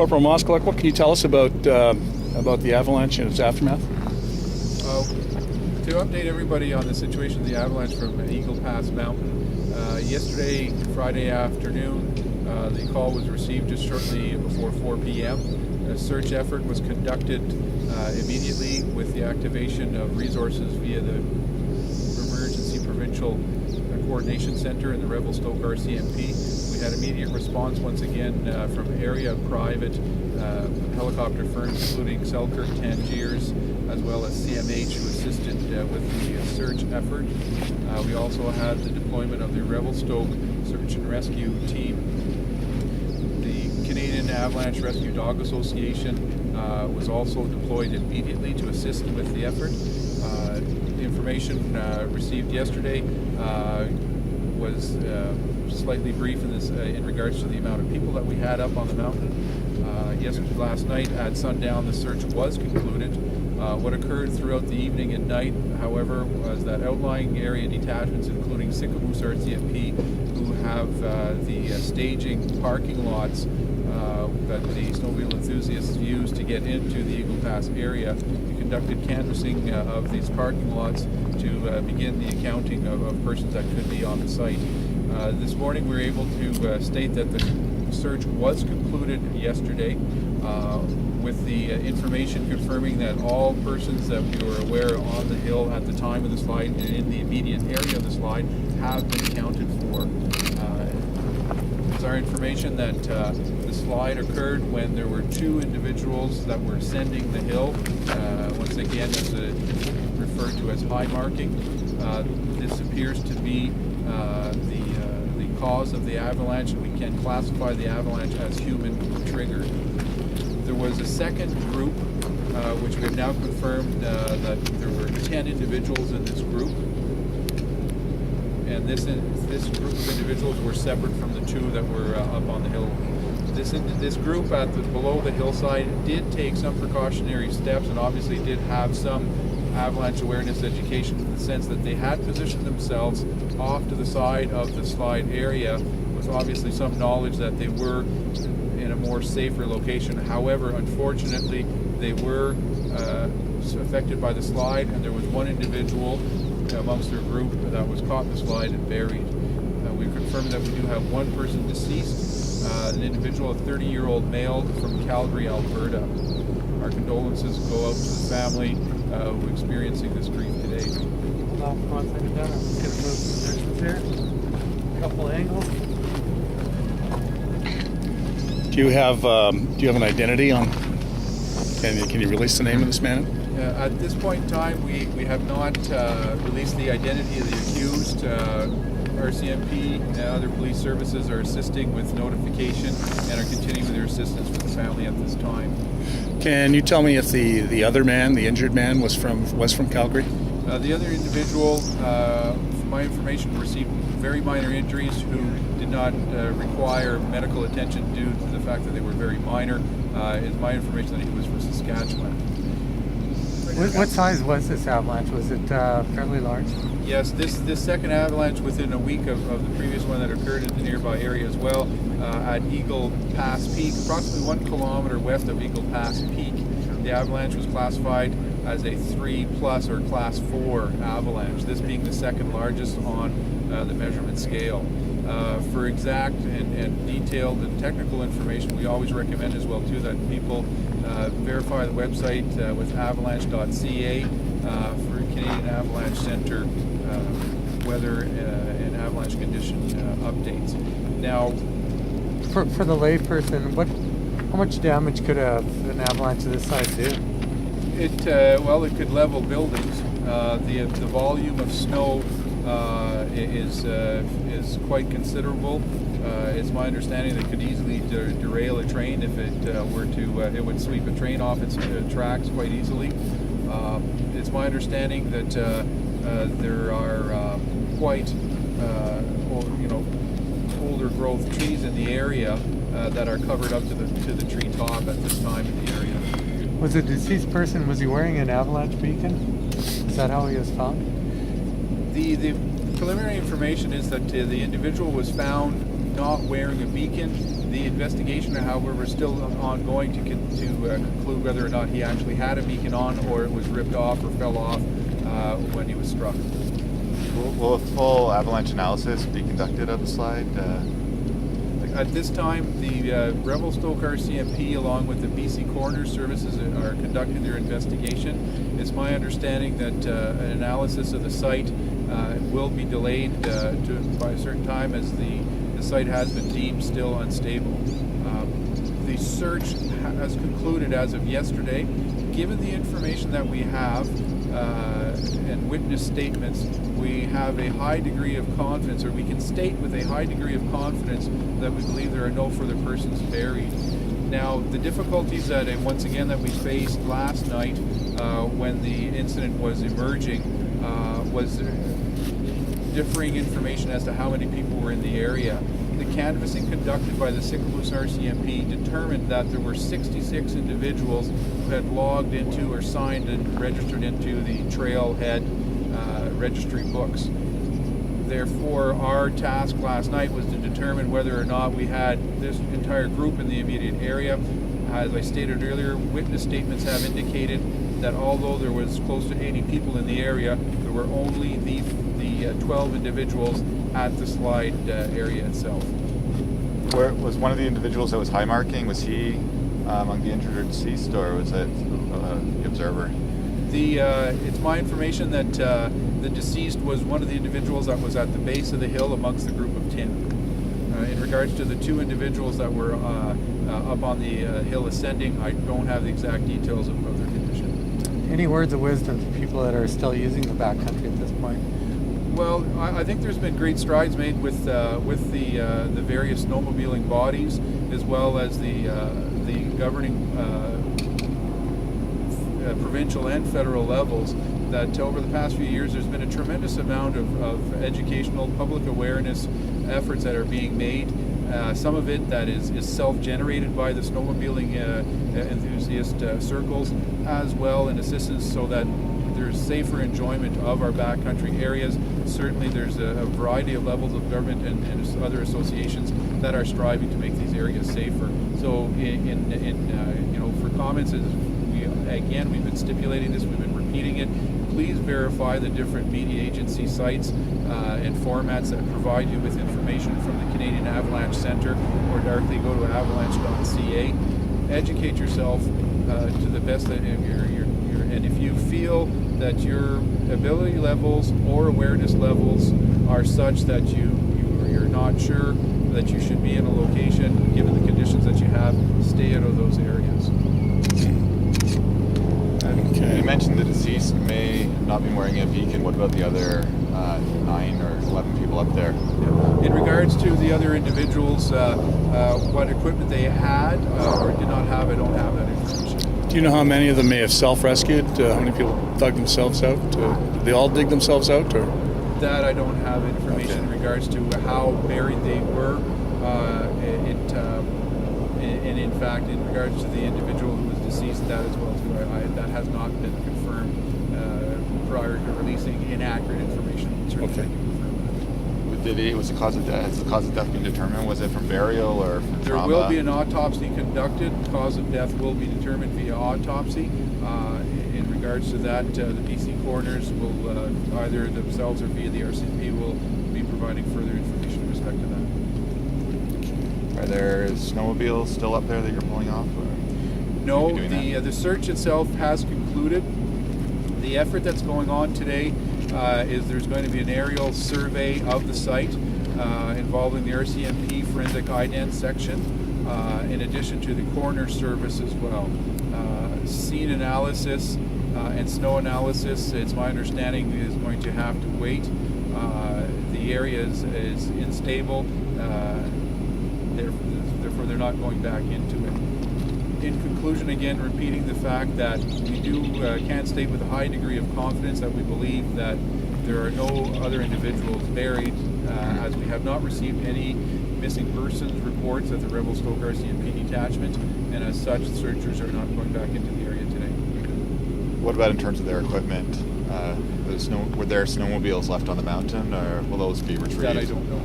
Corporal Moskaluk, what can you tell us about the avalanche and its aftermath? To update everybody on the situation of the avalanche from Eagle Pass Mountain, yesterday, Friday afternoon, the call was received just shortly before 4 p.m. A search effort was conducted immediately with the activation of resources via the Emergency Provincial Coordination Center and the Revelstoke RCMP. We had immediate response once again from area private helicopter firms, including Selkirk, Tangiers, as well as CMH, who assisted with the search effort. We also had the deployment of the Revelstoke Search and Rescue Team. The Canadian Avalanche Rescue Dog Association was also deployed immediately to assist with the effort. The information received yesterday was slightly brief in regards to the amount of people that we had up on the mountain. Last night at sundown, the search was concluded. What occurred throughout the evening and night, however, was that outlying area detachments, including Sicamous RCMP, who have the staging parking lots that the snowmobile enthusiasts use to get into the Eagle Pass area, conducted canvassing of these parking lots to begin the accounting of persons that could be on the site. This morning we were able to state that the search was concluded yesterday with the information confirming that all persons that we were aware on the hill at the time of the slide and in the immediate area of the slide have been accounted for. It's our information that the slide occurred when there were two individuals that were ascending the hill, once again as referred to as high marking. This appears to be the cause of the avalanche, and we can classify the avalanche as human triggered. There was a second group, which we have now confirmed that there were 10 individuals in this group, and this group of individuals were separate from the two that were up on the hill. This group below the hillside did take some precautionary steps and obviously did have some avalanche awareness education, in the sense that they had positioned themselves off to the side of the slide area with obviously some knowledge that they were in a more safer location. However, unfortunately, they were affected by the slide, and there was one individual amongst their group that was caught in the slide and buried. We confirmed that we do have one person deceased, an individual, a 30-year-old male from Calgary, Alberta. Our condolences go out to the family who are experiencing this grief today. Hold on for 1 second, Doug. I'm just going to move some directions here. A couple angles. Do you have an identity on? Can you release the name of this man? At this point in time, we have not released the identity of the accused. RCMP and other police services are assisting with notification and are continuing their assistance for the family at this time. Can you tell me if the other man, the injured man, was from Calgary? The other individual, from my information, received very minor injuries who did not require medical attention due to the fact that they were very minor. It's my information that he was from Saskatchewan. What size was this avalanche? Was it fairly large? Yes, this second avalanche within a week of the previous one that occurred in the nearby area as well, at Eagle Pass Peak, approximately 1 kilometer west of Eagle Pass Peak. The avalanche was classified as a 3+ or Class 4 avalanche, this being the second largest on the measurement scale. For exact and detailed and technical information, we always recommend as well too that people verify the website with Avalanche.ca for Canadian Avalanche Center weather and avalanche condition updates. Now, for the layperson, how much damage could an avalanche of this size do? It could level buildings. The volume of snow is quite considerable. It's my understanding that it could easily derail a train if it were to. It would sweep a train off its tracks quite easily. It's my understanding that there are quite older growth trees in the area that are covered up to the tree top at this time in the area. Was the deceased person, was he wearing an avalanche beacon? Is that how he was found? The preliminary information is that the individual was found not wearing a beacon. The investigation, however, is still ongoing to conclude whether or not he actually had a beacon on or it was ripped off or fell off when he was struck. Will a full avalanche analysis be conducted of the slide? At this time, the Revelstoke RCMP, along with the BC Coroner Services, are conducting their investigation. It's my understanding that an analysis of the site will be delayed by a certain time, as the site has been deemed still unstable. The search has concluded as of yesterday. Given the information that we have and witness statements, we have a high degree of confidence, or we can state with a high degree of confidence, that we believe there are no further persons buried. Now, the difficulties that once again that we faced last night when the incident was emerging was differing information as to how many people were in the area. The canvassing conducted by the St. Louis RCMP determined that there were 66 individuals who had logged into or signed and registered into the trailhead registry books. Therefore, our task last night was to determine whether or not we had this entire group in the immediate area. As I stated earlier, witness statements have indicated that although there was close to 80 people in the area, there were only the 12 individuals at the slide area itself. Where was one of the individuals that was high marking? Was he among the injured or deceased, or was it the observer? It's my information that the deceased was one of the individuals that was at the base of the hill amongst the group of 10. In regards to the two individuals that were up on the hill ascending, I don't have the exact details of their condition. Any words of wisdom to people that are still using the backcountry at this point? Well, I think there's been great strides made with the various snowmobiling bodies, as well as the governing provincial and federal levels, that over the past few years there's been a tremendous amount of educational public awareness efforts that are being made. Some of it that is self-generated by the snowmobiling enthusiast circles, as well in assistance so that there's safer enjoyment of our backcountry areas. Certainly there's a variety of levels of government and other associations that are striving to make these areas safer. So for comments, we've been stipulating this, we've been repeating it. Please verify the different media agency sites and formats that provide you with information from the Canadian Avalanche Centre, or directly go to Avalanche.ca. Educate yourself to the best that and if you feel that your ability levels or awareness levels are such that you're not sure that you should be in a location, given the conditions that you have, stay out of those areas. Okay. You mentioned the deceased may not be wearing a beacon. What about the other 9 or 11 people up there? In regards to the other individuals, what equipment they had or did not have, I don't have that information. Do you know how many of them may have self-rescued? How many people dug themselves out? Did they all dig themselves out? Or? That I don't have information in regards to how buried they were. And in fact, in regards to the individual who was deceased, that as well too, that has not been confirmed prior to releasing inaccurate information. Okay. Was the cause of death? Has the cause of death been determined? Was it from burial or from trauma? There will be an autopsy conducted. The cause of death will be determined via autopsy. In regards to that, the BC coroners will either themselves or via the RCMP will be providing further information with respect to that. Are there snowmobiles still up there that you're pulling off? Or no, the search itself has concluded. The effort that's going on today is there's going to be an aerial survey of the site involving the RCMP forensic ident section, in addition to the coroner service as well. Scene analysis and snow analysis, it's my understanding, is going to have to wait. The area is unstable, therefore they're not going back into it. In conclusion, again, repeating the fact that we can state with a high degree of confidence that we believe that there are no other individuals buried, as we have not received any missing persons reports at the Revelstoke RCMP detachment, and as such, searchers are not going back into the area today. What about in terms of their equipment? Were there snowmobiles left on the mountain, or will those be retrieved? That I don't know.